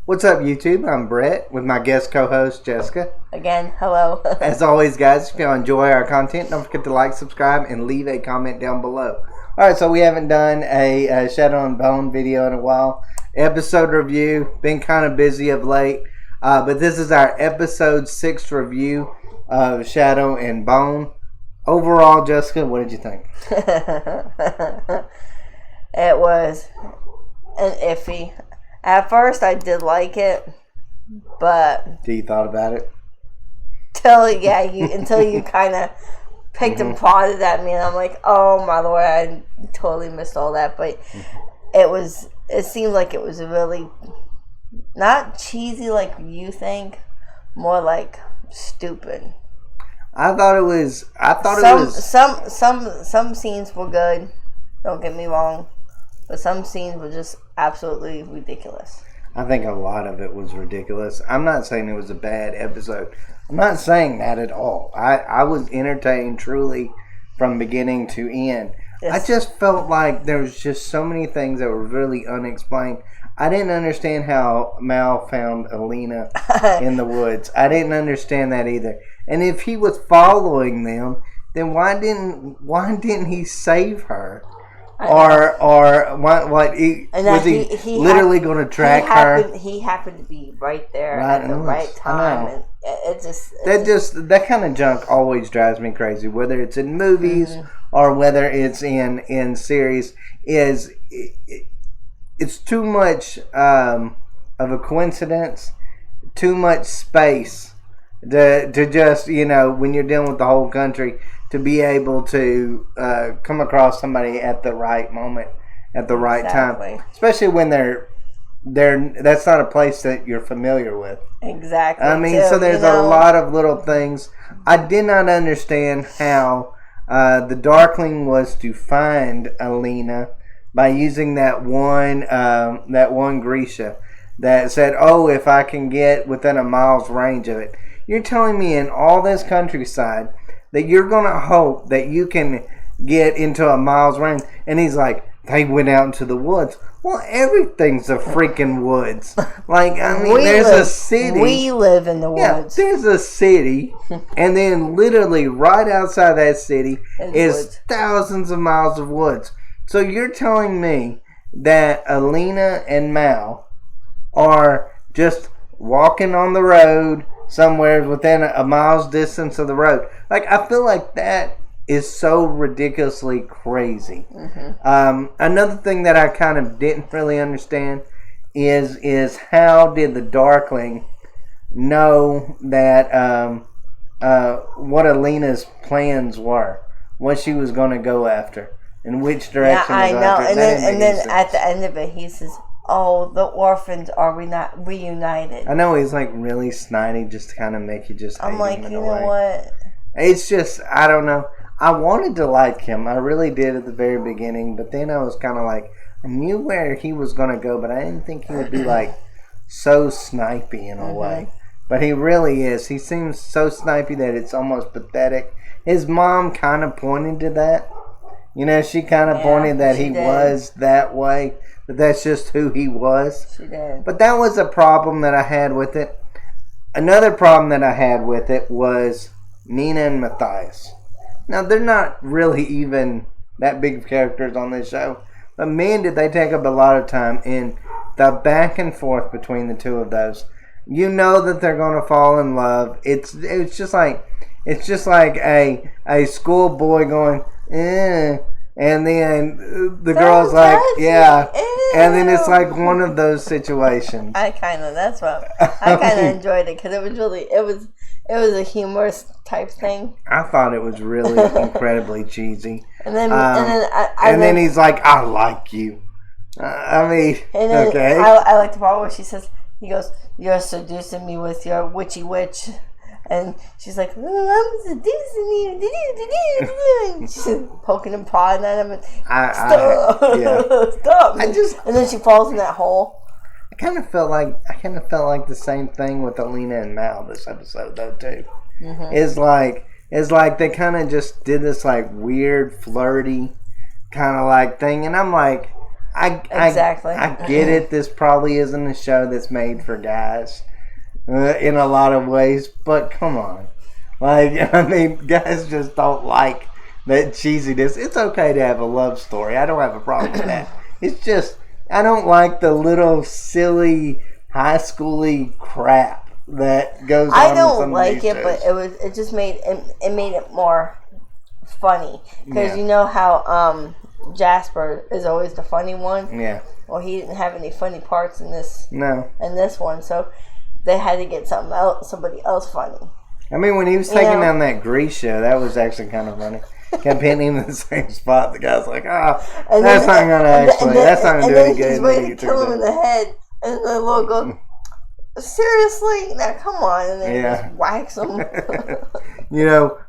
What's up, YouTube? I'm Brett with my guest co-host, Jessica. Again, hello. As always, guys, if you enjoy our content, don't forget to like, subscribe, and leave a comment down below. Alright, so we haven't done a Shadow and Bone video in a while. Episode review. Been kind of busy of late. But this is our episode 6 review of Shadow and Bone. Overall, Jessica, what did you think? It was an iffy. At first, I did like it, but You thought about it? until you kind of picked and prodded at me, and I'm like, oh my lord, I totally missed all that. But it seemed like it was really not cheesy like you think, more like stupid. I thought it was. Some scenes were good. Don't get me wrong. But some scenes were just absolutely ridiculous. I think a lot of it was ridiculous. I'm not saying it was a bad episode. I'm not saying that at all. I was entertained truly from beginning to end. Yes. I just felt like there was just so many things that were really unexplained. I didn't understand how Mal found Alina in the woods. I didn't understand that either. And if he was following them, then why didn't he save her? Or what? Was he literally going to track her? He happened to be right there at the right time, and that kind of junk always drives me crazy. Whether it's in movies or whether it's in series, it's too much of a coincidence, too much space to just when you're dealing with the whole country, to be able to come across somebody at the right moment, at the right time, especially when they're that's not a place that you're familiar with. Exactly. I mean, so there's a lot of little things. I did not understand how the Darkling was to find Alina by using that one Grisha that said, "Oh, if I can get within a mile's range of it." You're telling me in all this countryside that you're going to hope that you can get into a mile's range. And he's like, they went out into the woods. Well, everything's a freaking woods. Like, I mean, there's a city. We live in the woods. Yeah, there's a city. And then literally right outside that city is thousands of miles of woods. So you're telling me that Alina and Mal are just walking on the road somewhere within a mile's distance of the road. Like, I feel like that is so ridiculously crazy. Another thing that I kind of didn't really understand is how did the Darkling know that what Alina's plans were, what she was going to go after, in which direction. Yeah, I know. And then at the end of it, he says, "Oh, the orphans are reunited." I know, he's like really snidey, just to kind of make you just hate him. I'm like, you know what? It's just, I don't know. I wanted to like him. I really did at the very beginning, but then I was kind of like, I knew where he was going to go, but I didn't think he would be like so snipey in a way. But he really is. He seems so snipey that it's almost pathetic. His mom kind of pointed to that. She kind of pointed that he was that way. But that's just who he was. She did. But that was a problem that I had with it. Another problem that I had with it was Nina and Matthias. Now, they're not really even that big of characters on this show. But man, did they take up a lot of time in the back and forth between the two of those. You know that they're going to fall in love. It's just like a schoolboy going, eh. And then the girl's like, yeah. And then it's like one of those situations. I kind of enjoyed it because it was a humorous type thing. I thought it was really incredibly cheesy. And then then he's like, I like you. Okay. I like the part where he goes, "You're seducing me with your witchy witch." And she's like, "Oh, I'm seducing you." She's poking and prodding at him. And, Stop. Stop. And then she falls in that hole. I kind of felt like the same thing with Alina and Mal this episode though too. It's like they kind of just did this like weird flirty kind of like thing, and I'm like, Exactly. I get it. This probably isn't a show that's made for guys in a lot of ways, but come on. Like, I mean, guys just don't like that cheesiness. It's okay to have a love story. I don't have a problem with that. It's just, I don't like the little silly high schooly crap that goes on. I don't like it, but it just made it more funny, because you know how Jasper is always the funny one. Yeah. Well, he didn't have any funny parts in this. No. In this one, so they had to get somebody else funny. I mean, when he was taking down that grease show, that was actually kind of funny. Kept hitting him in the same spot. The guy's like, that's not going to do any good. He's ready to kill him in the head, and the little go, seriously? Now come on, and then he just whacks him.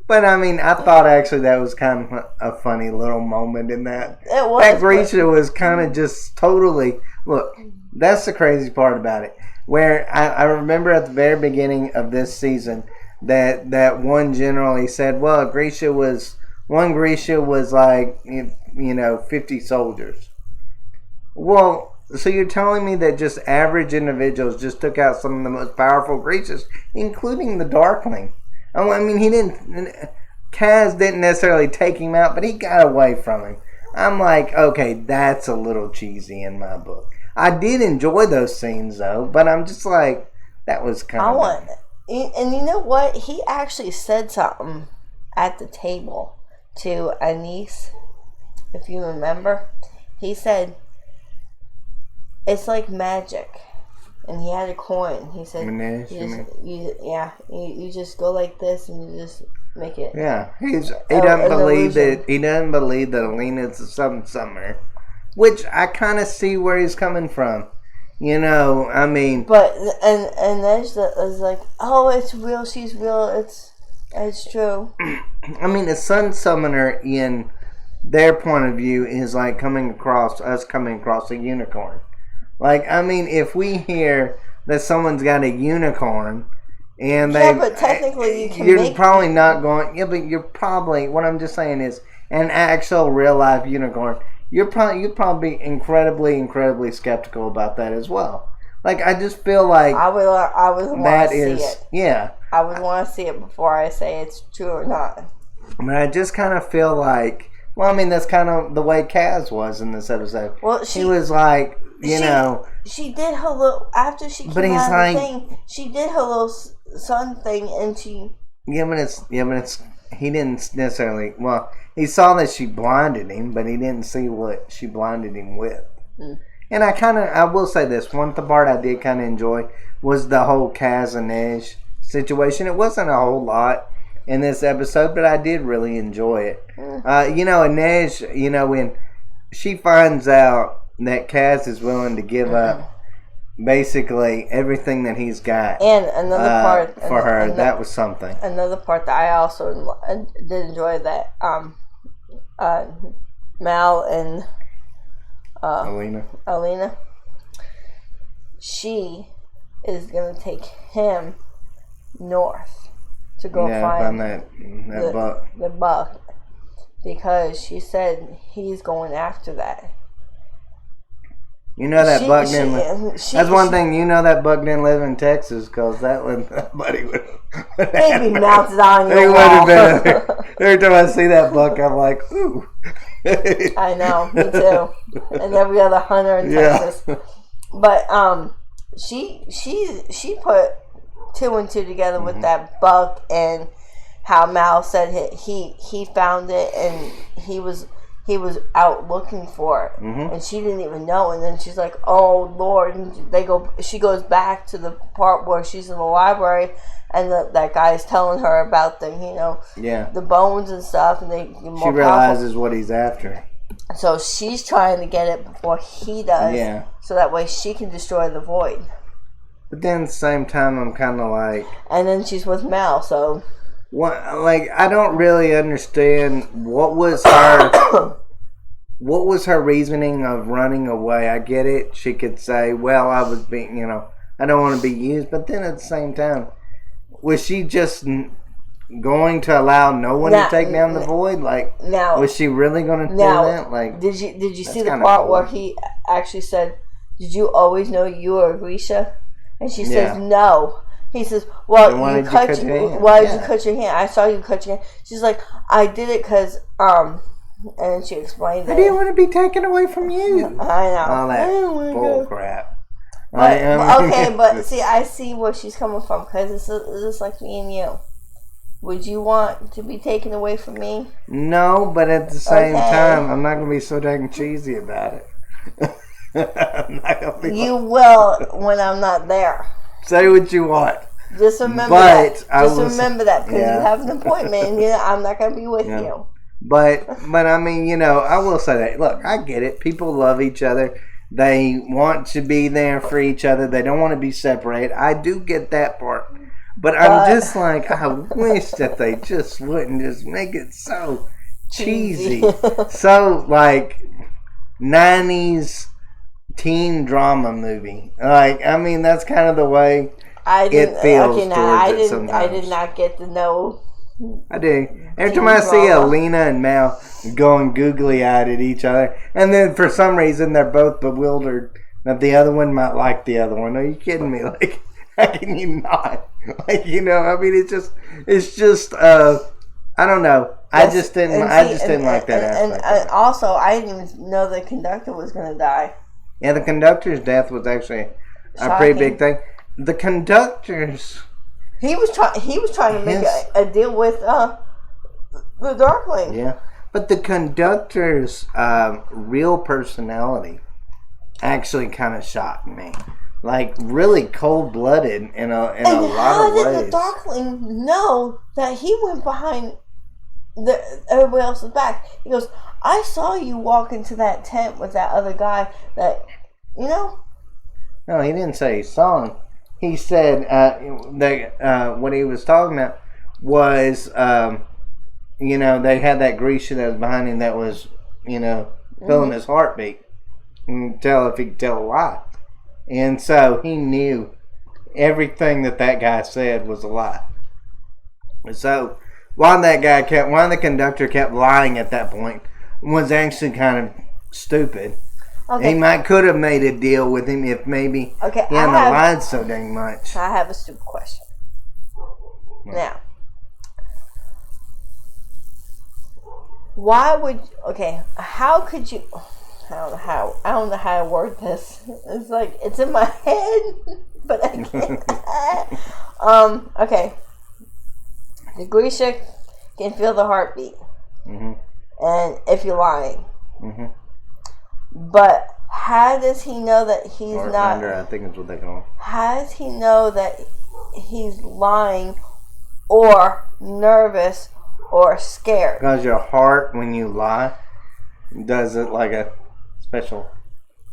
But I mean, I thought actually that was kind of a funny little moment in that. It was. That Grisha was kind of just totally, look, that's the crazy part about it. Where I remember at the very beginning of this season that one general, he said, well, one Grisha was like, 50 soldiers. Well, so you're telling me that just average individuals just took out some of the most powerful Grishas, including the Darkling. I mean, Kaz didn't necessarily take him out, but he got away from him. I'm like, okay, that's a little cheesy in my book. I did enjoy those scenes, though, but I'm just like, that was kind of... And you know what? He actually said something at the table to Anise, if you remember. He said, it's like magic. And he had a coin. He said, you just go like this and you just make it. Yeah, he doesn't believe that. He doesn't believe that Alina's a summer, which I kind of see where he's coming from. I mean, but and Neж is like, oh, it's real. She's real. It's true. I mean, a sun summoner in their point of view is like coming across a unicorn. Like, I mean, if we hear that someone's got a unicorn and but technically you're probably not going. Yeah, but you're probably. What I'm just saying is, an actual real life unicorn. You'd probably be incredibly, incredibly skeptical about that as well. Like, I just feel like I would want to see it. Yeah, I would want to see it before I say it's true or not. But I just kind of feel like, well, I mean, that's kind of the way Kaz was in this episode. Well, he was like, she did her little, after she came out of the thing, she did her little sun thing, and she... Yeah, but it's, he didn't necessarily, well, he saw that she blinded him, but he didn't see what she blinded him with. Mm. And I will say this, one part I did kind of enjoy was the whole Kaz and Neж situation. It wasn't a whole lot in this episode, but I did really enjoy it. Mm. And Neж, when she finds out that Kaz is willing to give up basically everything that he's got, and another part for her, that was something. Another part that I also did enjoy, that Mal and Alina, she is gonna take him north to go find the buck, because she said he's going after that. That buck didn't live. That's one thing. That buck didn't live in Texas, because that buddy would. He'd be mounted on your He would wall. have been. Every time I see that buck, I'm like, ooh. I know, me too. And every other hunter in Texas. But she put 2 and 2 together with that buck, and how Mal said he found it, and he was out looking for it, and she didn't even know. And then she's like, "Oh Lord!" And she goes back to the part where she's in the library, and that guy's telling her about the bones and stuff, and she realizes what he's after. So she's trying to get it before he does, so that way she can destroy the void. But then at the same time, I'm kind of like, and then she's with Mal, so. I don't really understand what was her reasoning of running away. I get it. She could say, well, I was being, I don't want to be used. But then at the same time, was she just, going to allow no one to take down the void? Like, was she really going to do that? Like, did you see the part where he actually said, "Did you always know you were Grisha?" And she says, "No." He says, "Well, why did you cut your hand? I saw you cut your hand." She's like, "I did it because and then she explained that. I didn't want to be taken away from you. I know. All that bull crap. But see, I see where she's coming from, because it's just like me and you. Would you want to be taken away from me? No, but at the same time, I'm not going to be so dang cheesy about it. I'm not gonna be you will when I'm not there. Say what you want. Just remember that. Remember that, because you have an appointment, and I'm not going to be with you. But I mean, I will say that. Look, I get it. People love each other. They want to be there for each other. They don't want to be separated. I do get that part. But I'm just like, I wish that they just wouldn't just make it so cheesy. So, like, 90s teen drama movie. Like, I mean, that's kind of the way it feels towards it sometimes. I did not get to know. I do. Every time I see Alina and Mal going googly-eyed at each other, and then for some reason they're both bewildered that the other one might like the other one. Are you kidding me? Like, how can you not? Like, I mean, it's just, I don't know. I just didn't like that aspect. And also, I didn't even know the conductor was going to die. Yeah, the conductor's death was actually a pretty big thing. The conductor's... He was trying to make a deal with the Darkling. Yeah, but the conductor's real personality actually kind of shocked me. Like, really cold-blooded in a lot of ways. And how did the Darkling know that he went behind everybody else's back? He goes, "I saw you walk into that tent with that other guy that, No, he didn't say he saw him. He said what he was talking about was, they had that Grisha that was behind him that was, feeling his heartbeat. And tell if he could tell a lie. And so he knew everything that guy said was a lie. So while the conductor kept lying at that point, was actually kind of stupid. Okay. He could have made a deal with him if maybe he hadn't lied so dang much. I have a stupid question. Now, how could you... I don't know how to word this. It's like, it's in my head, but I can't. Okay. The Grisha can feel the heartbeat. Mm-hmm. And if you're lying. Mm-hmm. But how does he know that he's not... I think that's what they call it. How does he know that he's lying or nervous or scared? Because your heart, when you lie, does it like a special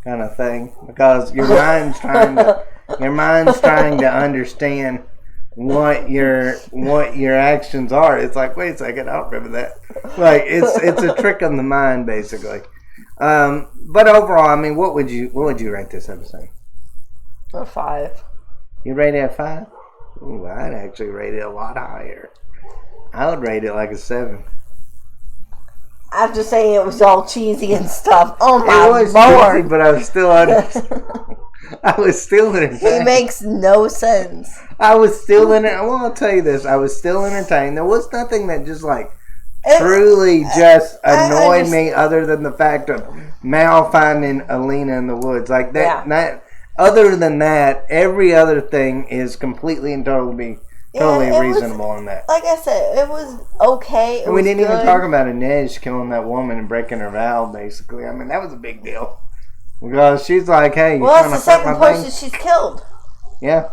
kind of thing, because your mind's trying to understand what your actions are. It's like, wait a second, I don't remember that. Like, it's a trick on the mind, basically. But overall, I mean, what would you rate this episode? A 5. You rate it a 5? Ooh, I'd actually rate it a lot higher. I would rate it like a 7. After saying it was all cheesy and stuff. Oh my Lord. It was cheesy, but I was still entertained. He makes no sense. I was still entertained. Well, I'll tell you this. I was still entertained. There was nothing that just truly just annoyed me, other than the fact of Mal finding Alina in the woods. Like that. Yeah. Other than that, every other thing is completely and totally reasonable in that. Like I said, it was okay. We didn't even talk about Inej killing that woman and breaking her vow, basically. I mean, that was a big deal. Because she's like, hey, you're trying to fuck my thing? Well, that's the second person she's killed. Yeah.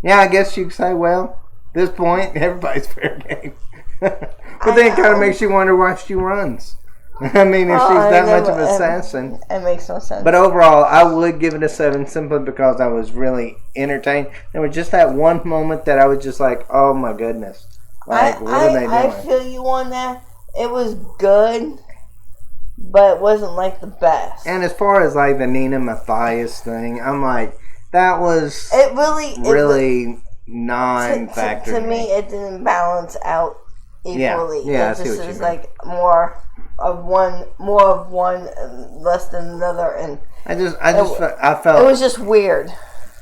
Yeah, I guess you could say, well, at this point, everybody's fair game. But then it kind of makes you wonder why she runs. I mean, if she's that much of an assassin. It makes no sense. But overall, I would give it a 7 simply because I was really entertained. There was just that one moment that I was just like, oh my goodness. Like, what are they doing? I feel you on that. It was good, but it wasn't like the best. And as far as like the Nina Matthias thing, I'm like, that was really non-factor. To me, it didn't balance out equally. Yeah, I It see just what you is mean. like more of one, and less than another, and I felt it was just weird.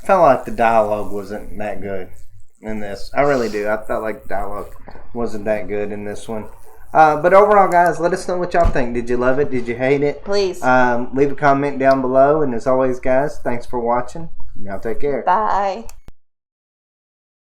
Felt like the dialogue wasn't that good in this. I really do. I felt like the dialogue wasn't that good in this one. But overall, guys, let us know what y'all think. Did you love it? Did you hate it? Please. Leave a comment down below. And as always, guys, thanks for watching. Y'all take care. Bye.